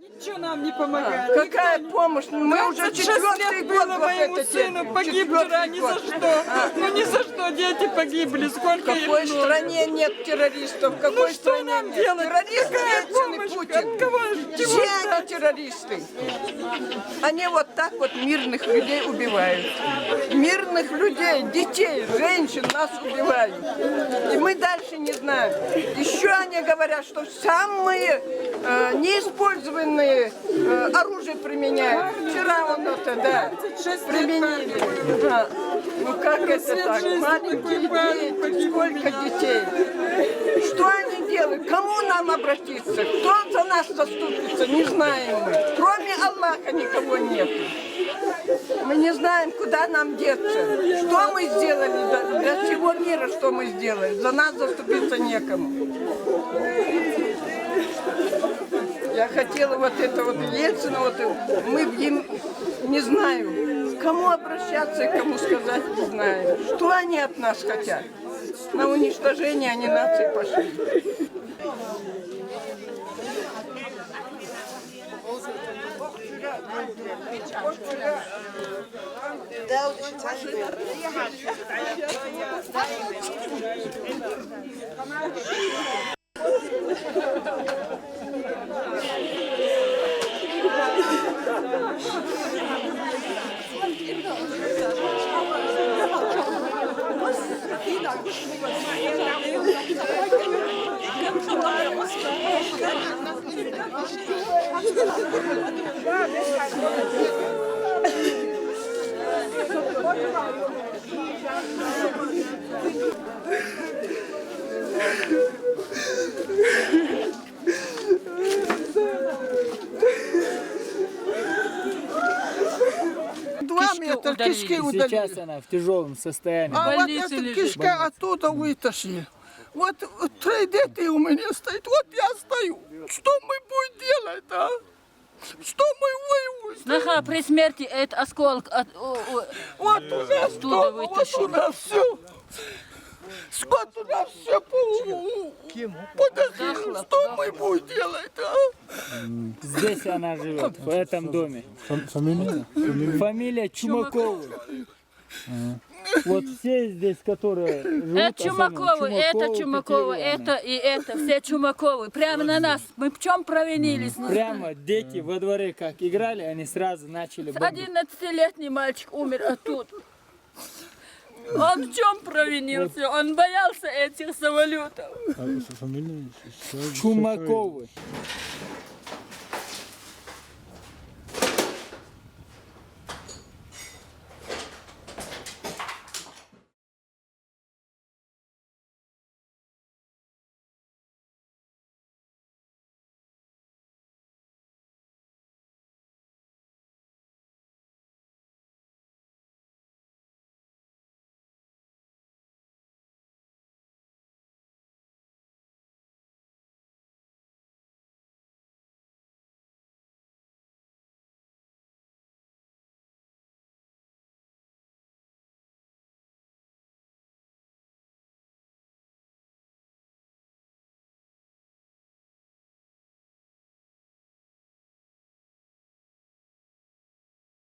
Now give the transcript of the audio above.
Ничего нам не помогает. Какая помощь? Мы уже 4-й год вот моему это сыну погиб вчера ни за что. Ну ни за что дети погибли. Сколько В их какой много. стране нет террористов? В какой Ну что стране нам нет? делать? Террористы Какая Ельцин и помощь? Путин. От кого? Чего Все ждать? они террористы. Они вот так вот мирных людей убивают. Мирных людей, детей, женщин нас убивают. И мы дальше не знаем. Еще они говорят, что самые неиспользованные оружие применяют. Вчера он это, да, применили. Да. Ну как это так? Маленькие дети, сколько детей? Что они делают? Кому нам обратиться? Кто за нас заступится? Не знаем мы. Кроме Аллаха никого нет. Мы не знаем, куда нам деться. Что мы сделали для всего мира, что мы сделали? За нас заступиться некому. Я хотела вот это вот Ельцина, вот мы им не знаю, к кому обращаться и кому сказать, не знаю. Что они от нас хотят? На уничтожение они нации пошли. Метра кишки удалили. Сейчас она в тяжелом состоянии. А вот эта кишка оттуда вытащили. Вот 3 дети у меня стоит, вот я стою. Что мы будем делать, а? Что мы воюем? Нога при смерти это осколок Вот у нас оттуда дома, вот вытащили. у нас все. Скот у нас все подохли. Что мы будем делать, а? Здесь она живет, в этом доме. Фамилия? Фамилия Чумакова. Вот все здесь, которые живут, Это Чумаковы, это Чумаковы, это и это, все Чумаковы. Прямо на нас. Мы в чем провинились? Прямо дети во дворе как играли, они сразу начали бомбить. 11-летний мальчик умер, а тут. Он в чем провинился? Он боялся этих самолетов. Чумаковы.